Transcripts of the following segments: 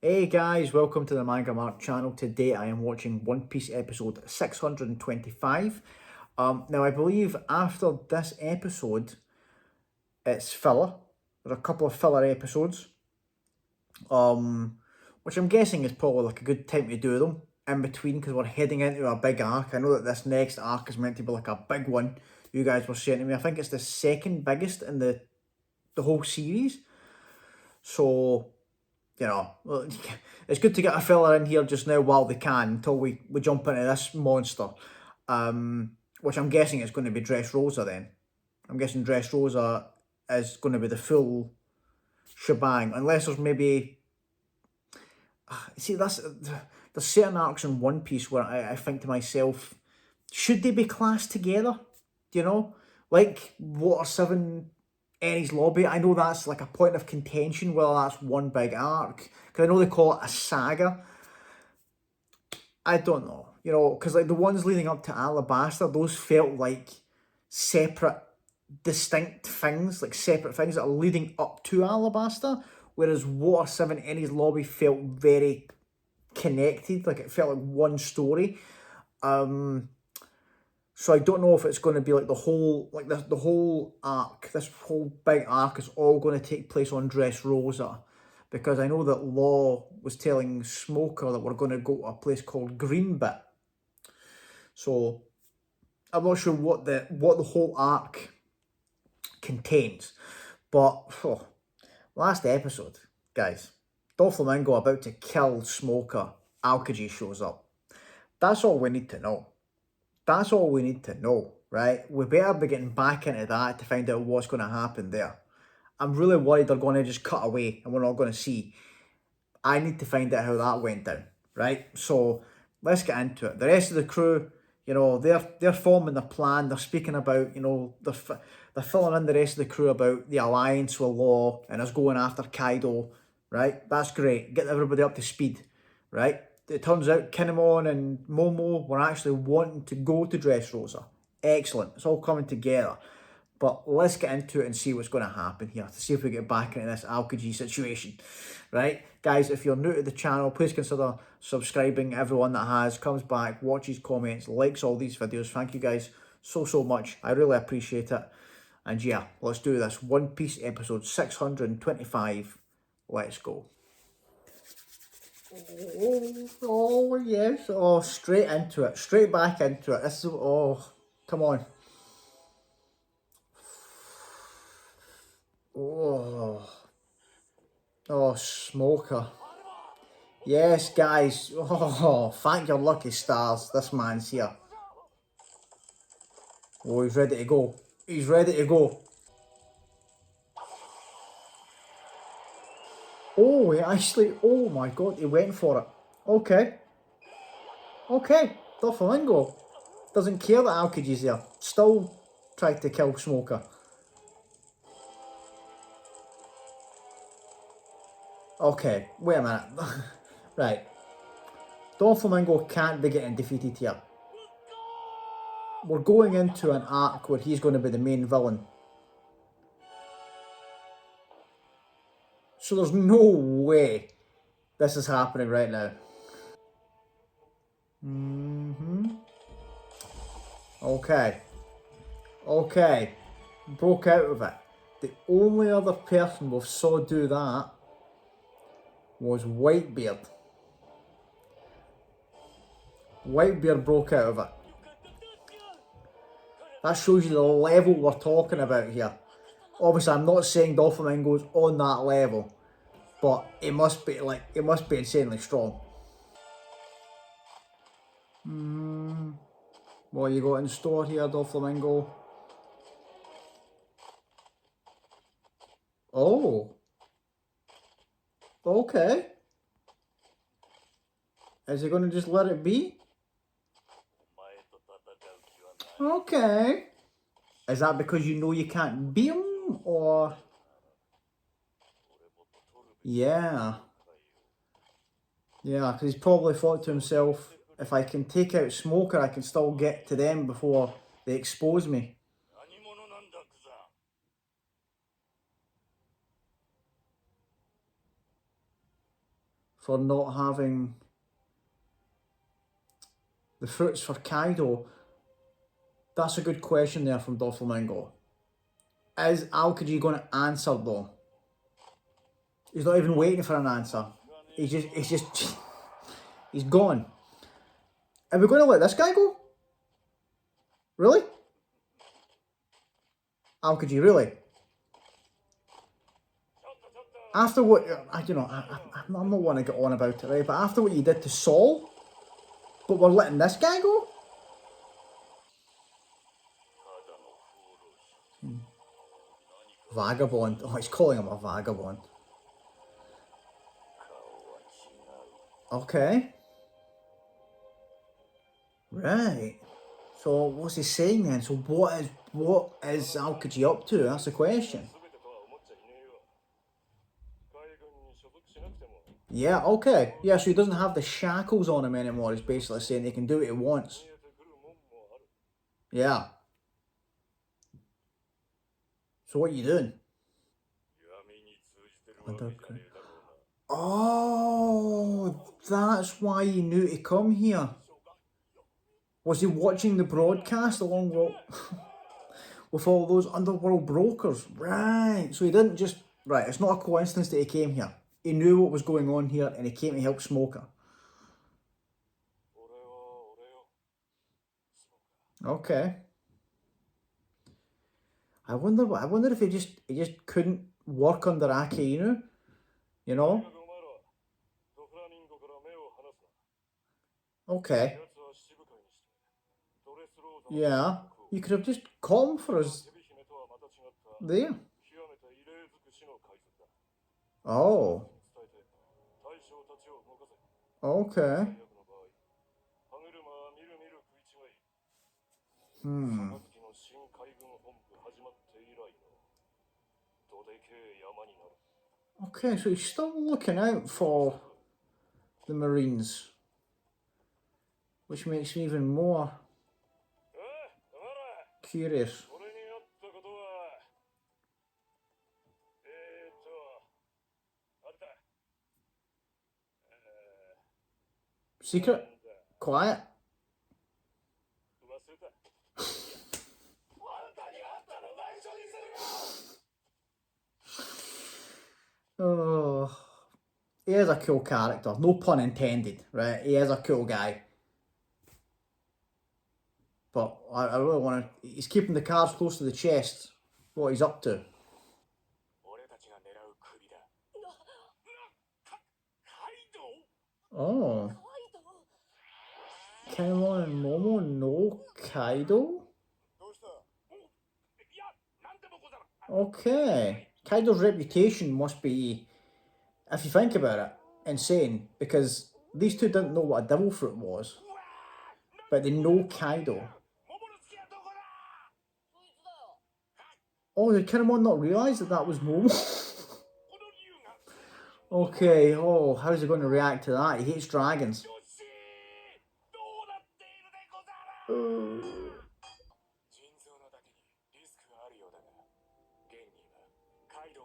Hey guys, welcome to the MangaMark channel. Today I am watching One Piece episode 625. Now I believe after this episode, it's filler. There's a couple of filler episodes, which I'm guessing is probably like a good time to do them in between because we're heading into a big arc. I know that this next arc is meant to be like a big one. You guys were saying to me, I think it's the second biggest in the whole series. So well, it's good to get a filler in here just now while they can until we jump into this monster, which I'm guessing is going to be Dressrosa then. I'm guessing Dressrosa is going to be the full shebang, unless there's maybe... See, there's certain arcs in One Piece where I think to myself, should they be classed together? Do you know? Like Water 7 Enies Lobby, I know that's like a point of contention, whether that's one big arc, because I know they call it a saga. I don't know, because like the ones leading up to Alabasta, those felt like separate, distinct things, like separate things that are leading up to Alabasta, whereas Water 7 Enies Lobby felt very connected, like it felt like one story. So I don't know if it's going to be like the whole, like the whole arc, this whole big arc is all going to take place on Dressrosa, because I know that Law was telling Smoker that we're going to go to a place called Greenbit. So I'm not sure what the whole arc contains, but last episode, guys, Doflamingo about to kill Smoker. Aokiji shows up. That's all we need to know. That's all we need to know, right? We better be getting back into that to find out what's going to happen there. I'm really worried they're going to just cut away and we're not going to see. I need to find out how that went down, right? So let's get into it. The rest of the crew, they're forming the plan. They're speaking about, they're filling in the rest of the crew about the alliance with Law and us going after Kaido, right? That's great. Get everybody up to speed, right? It turns out Kinemon and Momo were actually wanting to go to Dressrosa. Excellent. It's all coming together. But let's get into it and see what's going to happen here, to see if we get back into this Aokiji situation. Right? Guys, if you're new to the channel, please consider subscribing. Everyone that has, comes back, watches, comments, likes all these videos. Thank you guys so much. I really appreciate it. And yeah, let's do this. One Piece episode 625. Let's go. Oh, yes. Oh, straight into it. Straight back into it. This is... Oh, come on. Oh. Oh, Smoker. Yes, guys. Oh, thank your lucky stars. This man's here. Oh, he's ready to go. He's ready to go. Oh, he actually... Oh, my God. He went for it. Okay. Okay. Doflamingo doesn't care that Aokiji's there. Still tried to kill Smoker. Okay. Wait a minute. Right. Doflamingo can't be getting defeated here. We're going into an arc where he's going to be the main villain. So there's no way this is happening right now. Okay. Okay. Broke out of it. The only other person we saw do that was Whitebeard. Whitebeard broke out of it. That shows you the level we're talking about here. Obviously, I'm not saying Doflamingo's on that level, but it must be insanely strong. What you got in store here, Doflamingo? Oh. Okay. Is he going to just let it be? Okay. Is that because you know you can't beat him, or... Yeah. Yeah, because he's probably thought to himself, if I can take out Smoker, I can still get to them before they expose me. for not having the fruits for Kaido? That's a good question there from Doflamingo. Is Aokiji going to answer though? He's not even waiting for an answer. He's gone. Are we going to let this guy go? Really? Aokiji, really? After what, I'm not wanting to get on about it, right? But after what you did to Saul, but we're letting this guy go? Vagabond. Oh, he's calling him a vagabond. Okay. Right. So what's he saying then? So what is Aokiji up to? That's the question. Yeah, okay. Yeah, so he doesn't have the shackles on him anymore. He's basically saying he can do what he wants. Yeah. So what are you doing? Oh, that's why he knew to come here. Was he watching the broadcast along with all those underworld brokers? Right. So he didn't just... Right, it's not a coincidence that he came here. He knew what was going on here and he came to help Smoker. Okay. I wonder if he just couldn't work under Akainu, you know? Okay. Yeah. You could have just called him for us there. Oh. Okay. Okay, so he's still looking out for the Marines, which makes me even more curious. Secret? Quiet? Oh, he is a cool character. No pun intended, right? He is a cool guy. But I really want to... He's keeping the cards close to the chest. What he's up to. Oh. Kinemon and Momo know Kaido? Okay. Kaido's reputation must be, if you think about it, insane. Because these two didn't know what a devil fruit was. But they know Kaido. Oh, did Kinemon not realise that was Momo? Okay, oh, how's he going to react to that? He hates dragons.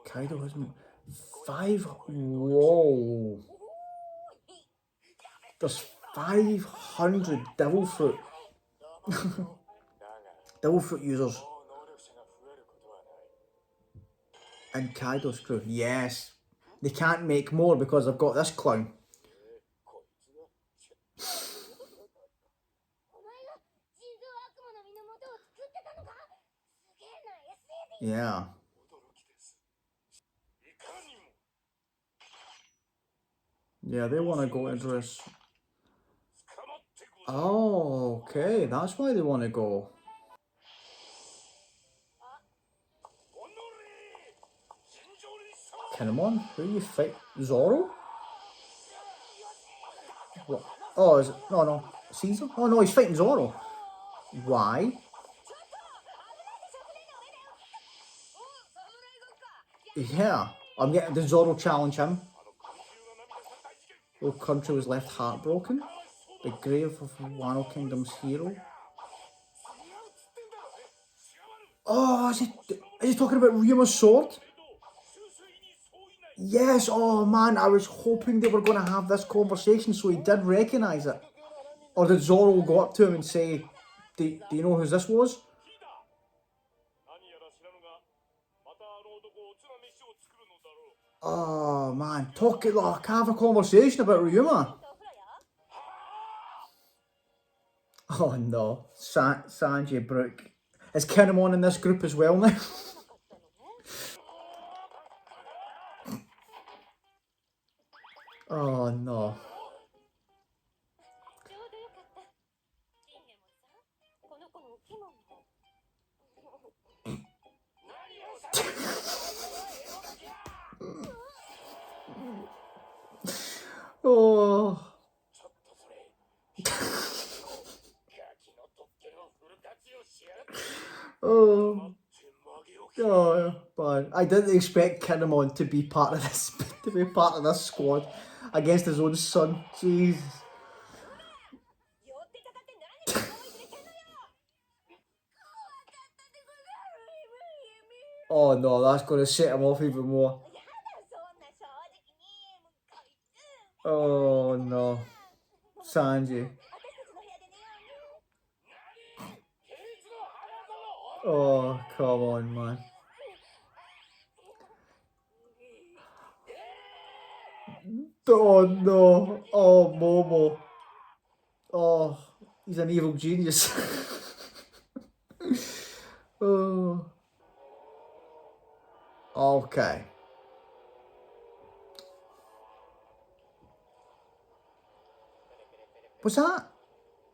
Kaido has 5... Whoa. There's 500 devil fruit. Devil fruit users. And Kaido's crew. Yes. They can't make more because I've got this clown. Yeah. Yeah, they want to go into this. Oh, okay. That's why they want to go. Kinemon? Who you fight? Zoro? What? Oh, is it? No. Caesar? Oh, no, he's fighting Zoro. Why? Yeah. Did Zoro challenge him? Whole country was left heartbroken. The grave of Wano Kingdom's hero. Oh, is he talking about Ryuumas' sword? Yes, oh man, I was hoping they were going to have this conversation so he did recognise it. Or did Zoro go up to him and say, do you know who this was? Oh man, have a conversation about Ryuma. Oh no, Sanji Brook. Is Kinemon in this group as well now? Oh no. Oh. Oh. Oh, but I didn't expect Kinemon to be part of this, to be part of this squad against his own son. Jesus. Oh no, that's going to set him off even more. Oh no, Sanji. Oh, come on, man. Oh no. Oh, Momo. Oh, he's an evil genius. Oh. Okay. Was that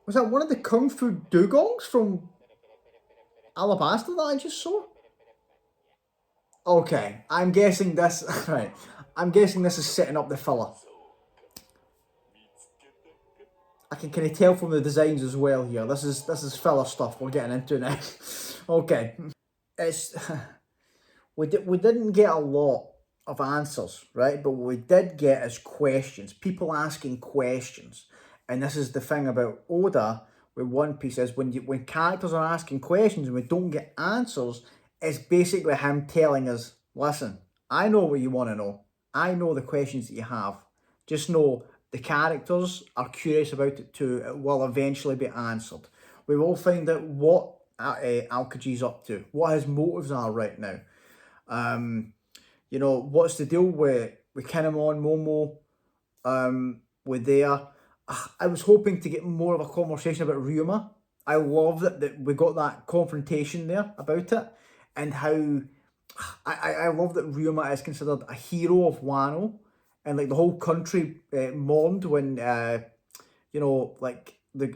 one of the Kung Fu dugongs from Alabasta that I just saw? Okay, I'm guessing this. Right, I'm guessing this is setting up the filler. I can kind of tell from the designs as well here. This is filler stuff we're getting into now. Okay, it's we didn't get a lot of answers, right? But what we did get is questions. People asking questions, and this is the thing about Oda with One Piece is when characters are asking questions and we don't get answers, it's basically him telling us, listen, I know what you want to know. I know the questions that you have. Just know the characters are curious about it too. It will eventually be answered. We will find out what Aokiji's up to, what his motives are right now. You know, what's the deal with Kinemon, Momo, with there. I was hoping to get more of a conversation about Ryuma. I love that we got that confrontation there about it, and how I love that Ryuma is considered a hero of Wano, and like the whole country mourned when you know, like the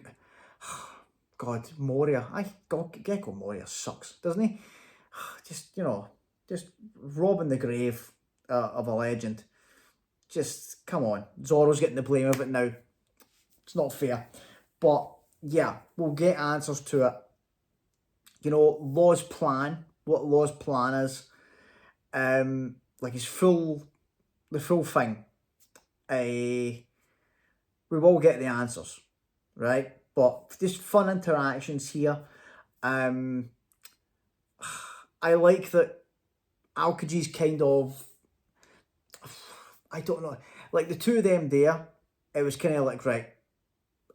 God Moria. Gecko Moria sucks, doesn't he? Just, you know, just robbing the grave of a legend. Just come on, Zoro's getting the blame of it now. It's not fair, but yeah, we'll get answers to it. You know, Law's plan, what Law's plan is, like the full thing. We will get the answers, right? But just fun interactions here. I like that Aokiji's kind of, I don't know, like the two of them there, it was kind of like, right,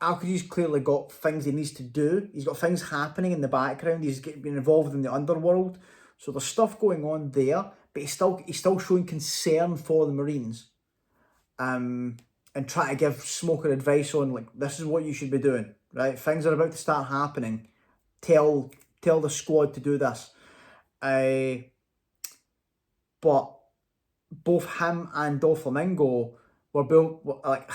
Aokiji's clearly got things he needs to do. He's got things happening in the background. He's been involved in the underworld. So there's stuff going on there, but he's still showing concern for the Marines. And try to give Smoker advice on, like, this is what you should be doing, right? Things are about to start happening. Tell the squad to do this. But both him and Doflamingo were built like,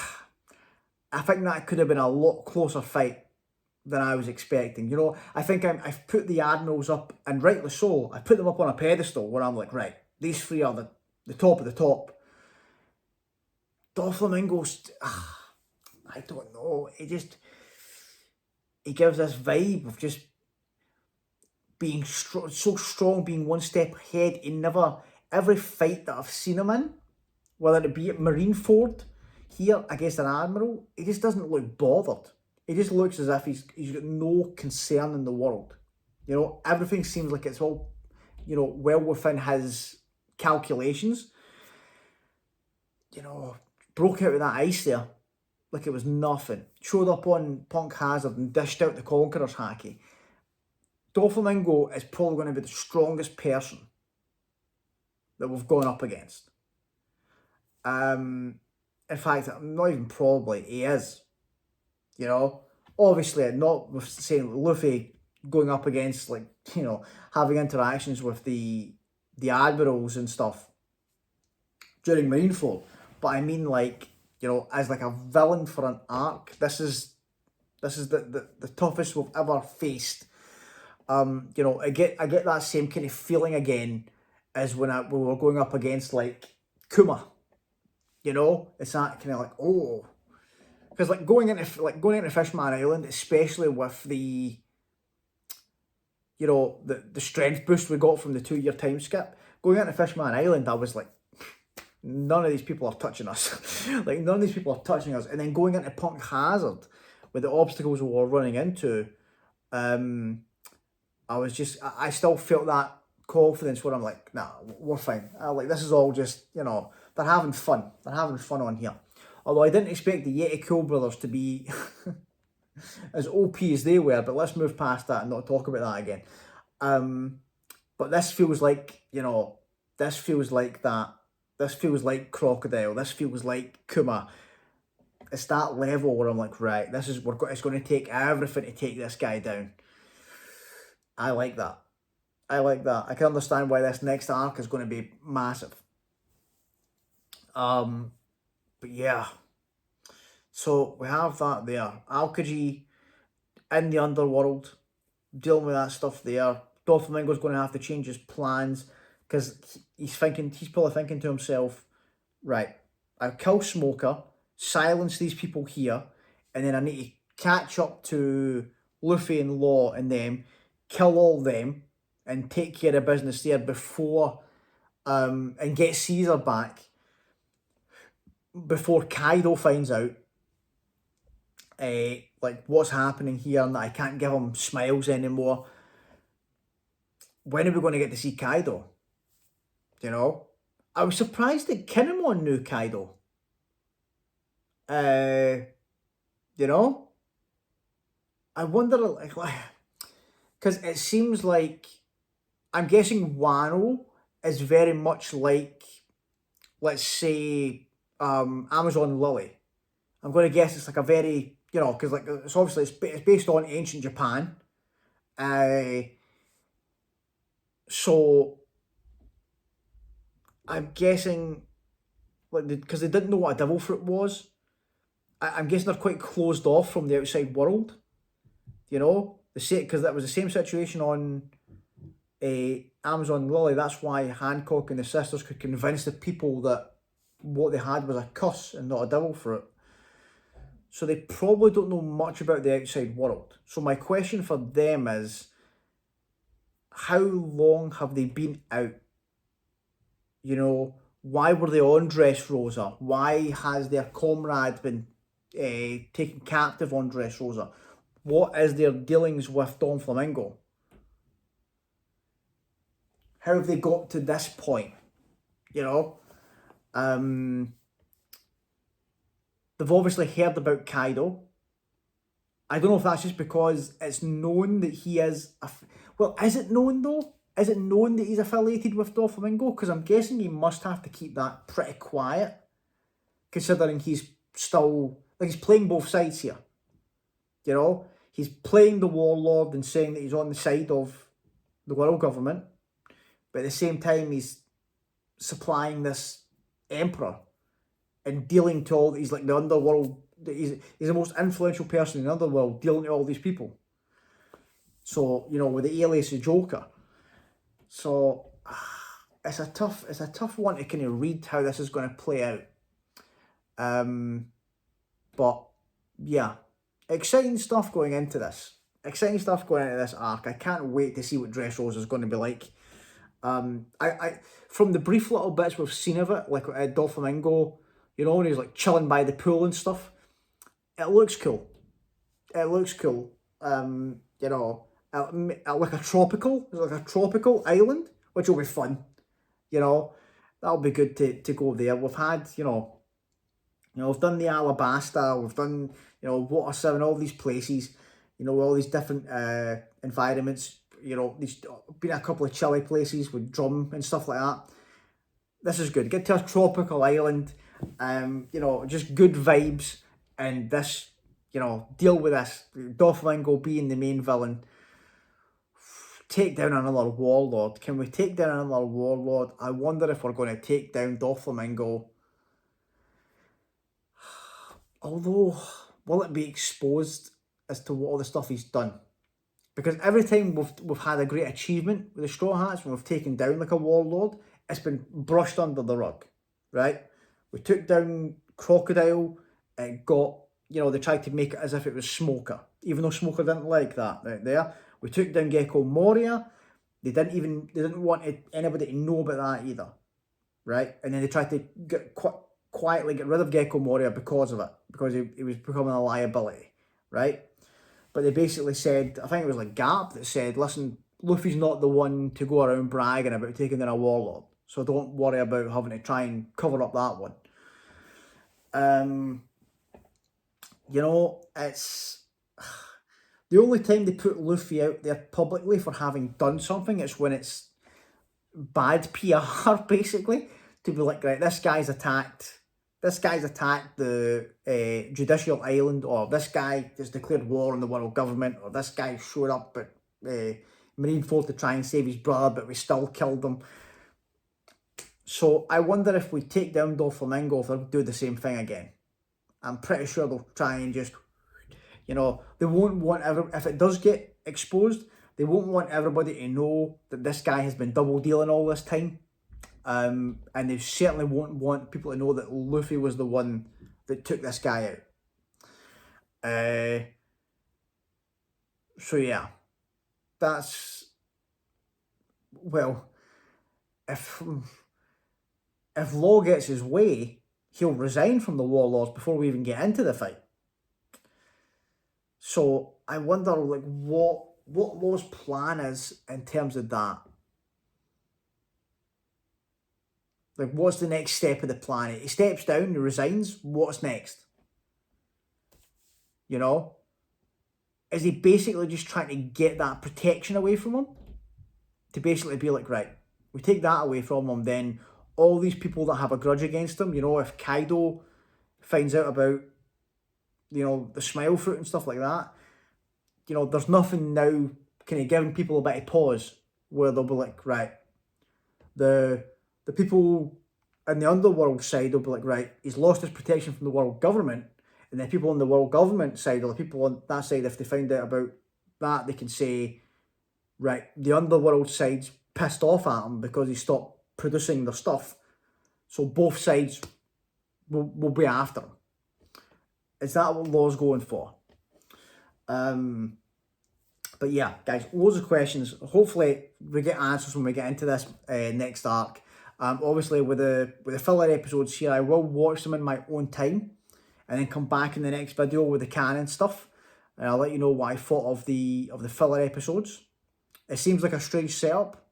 I think that could have been a lot closer fight than I was expecting. You know, I think I've put the Admirals up, and rightly so. I put them up on a pedestal where I'm like, right, these three are the top of the top. Doflamingo's, I don't know. He gives this vibe of just being so strong, being one step ahead. Every fight that I've seen him in, whether it be at Marineford, here against an Admiral, he just doesn't look bothered. He just looks as if he's got no concern in the world. You know, everything seems like it's all, you know, well within his calculations. you know, broke out of that ice there like it was nothing. Showed up on Punk Hazard and dished out the Conqueror's Haki. Doflamingo is probably going to be the strongest person that we've gone up against. In fact, not even probably, he is. You know, obviously, not with saying Luffy going up against, like, you know, having interactions with the admirals and stuff during Marineford, but I mean, like, you know, as like a villain for an arc, this is the toughest we've ever faced. You know, I get that same kind of feeling again as when we were going up against like Kuma. You know, it's that kind of like, oh, because like going into Fishman Island, especially with the, you know, the strength boost we got from the 2-year time skip, going into Fishman Island, I was like, none of these people are touching us. Like, none of these people are touching us. And then going into Punk Hazard with the obstacles we were running into, I still felt that confidence where I'm like, nah, we're fine. Like, this is all just, you know, they're having fun. They're having fun on here. Although I didn't expect the Yeti Cool Brothers to be as OP as they were, but let's move past that and not talk about that again. But this feels like, you know, this feels like that. This feels like Crocodile. This feels like Kuma. It's that level where I'm like, right, it's going to take everything to take this guy down. I like that. I like that. I can understand why this next arc is going to be massive. But yeah. So we have that there. Aokiji in the underworld, dealing with that stuff there. Doflamingo's going to have to change his plans because he's probably thinking to himself, right, I'll kill Smoker, silence these people here, and then I need to catch up to Luffy and Law and them, kill all them, and take care of business there before, and get Caesar back before Kaido finds out, like, what's happening here and that I can't give him smiles anymore. When are we going to get to see Kaido? You know? I was surprised that Kinemon knew Kaido. You know? I wonder, like, because it seems like, I'm guessing Wano is very much like, let's say, Amazon Lily. I'm going to guess it's like a very, you know, because like it's obviously it's based on ancient Japan. So I'm guessing, like, because they didn't know what a devil fruit was, I'm guessing they're quite closed off from the outside world. You know, because that was the same situation on Amazon Lily. That's why Hancock and the sisters could convince the people that what they had was a curse and not a devil fruit. So they probably don't know much about the outside world. So my question for them is, how long have they been out? You know, why were they on Dressrosa? Why has their comrade been taken captive on Dressrosa? What is their dealings with Doflamingo? How have they got to this point? You know? They've obviously heard about Kaido. I don't know if that's just because it's known that he is... Well, is it known though? Is it known that he's affiliated with Doflamingo? Because I'm guessing he must have to keep that pretty quiet, considering he's still... Like, he's playing both sides here. You know? He's playing the warlord and saying that he's on the side of the world government, but at the same time he's supplying this emperor and dealing to all these, like, the underworld. He's the most influential person in the underworld, dealing to all these people. So, you know, with the alias of Joker. So it's a tough one to kind of read how this is going to play out. But yeah, exciting stuff going into this. Exciting stuff going into this arc. I can't wait to see what Dressrosa is going to be like. I from the brief little bits we've seen of it, like Doflamingo, you know, when he's like chilling by the pool and stuff, it looks cool. It looks cool. You know, like a tropical island, which will be fun. You know, that'll be good to go there. We've had, you know, You know, we've done the Alabasta, we've done, you know, Water 7, all these places, you know, all these different environments, you know, been a couple of chilly places with drum and stuff like that. This is good. Get to a tropical island, you know, just good vibes, and this, you know, deal with this. Doflamingo being the main villain. Take down another warlord. Can we take down another warlord? I wonder if we're going to take down Doflamingo. Although, will it be exposed as to what all the stuff he's done? Because every time we've had a great achievement with the Straw Hats, when we've taken down like a warlord, it's been brushed under the rug, right? We took down Crocodile, it got, you know, they tried to make it as if it was Smoker, even though Smoker didn't like that right there. We took down Gecko Moria, they didn't want anybody to know about that either, right? And then they tried to quietly get rid of Gecko Moria because of it, because he was becoming a liability, right? But they basically said, I think it was like Gap that said, listen, Luffy's not the one to go around bragging about taking down a warlord, so don't worry about having to try and cover up that one. You know, it's the only time they put Luffy out there publicly for having done something, it's when it's bad PR, basically, to be like, right, this guy's attacked the judicial island, or this guy has declared war on the world government, or this guy showed up at Marineford to try and save his brother, but we still killed him. So I wonder if we take down Doflamingo, if they'll do the same thing again. I'm pretty sure they'll try and just, you know, they won't want if it does get exposed, they won't want everybody to know that this guy has been double dealing all this time. And they certainly won't want people to know that Luffy was the one that took this guy out. So yeah, that's, well, if Law gets his way, he'll resign from the Warlords before we even get into the fight. So I wonder, like, what Law's plan is in terms of that. Like, what's the next step of the plan? He steps down, he resigns, what's next? You know? Is he basically just trying to get that protection away from him? To basically be like, right, we take that away from him, then all these people that have a grudge against him, you know, if Kaido finds out about, you know, the smile fruit and stuff like that, you know, there's nothing now kind of giving people a bit of pause where they'll be like, right, the people in the underworld side will be like, right, he's lost his protection from the world government, and then people on the world government side, or the people on that side, if they find out about that, they can say, right, the underworld side's pissed off at him because he stopped producing their stuff, so both sides will be after him. Is that what Law's going for? But yeah, guys, loads of questions. Hopefully we get answers when we get into this next arc. Obviously with the filler episodes here, I will watch them in my own time and then come back in the next video with the canon stuff, and I'll let you know what I thought of the filler episodes. It seems like a strange setup,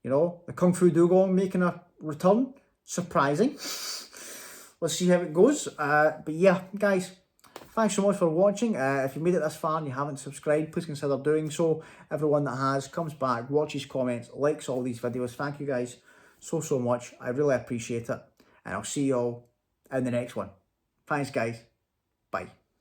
you know, the Kung Fu Dugong making a return, surprising. Let's see how it goes. But yeah, guys, thanks so much for watching. If you made it this far and you haven't subscribed, please consider doing so. Everyone that has comes back, watches, comments, likes all these videos. Thank you guys so much. I really appreciate it. And I'll see you all in the next one. Thanks, guys. Bye.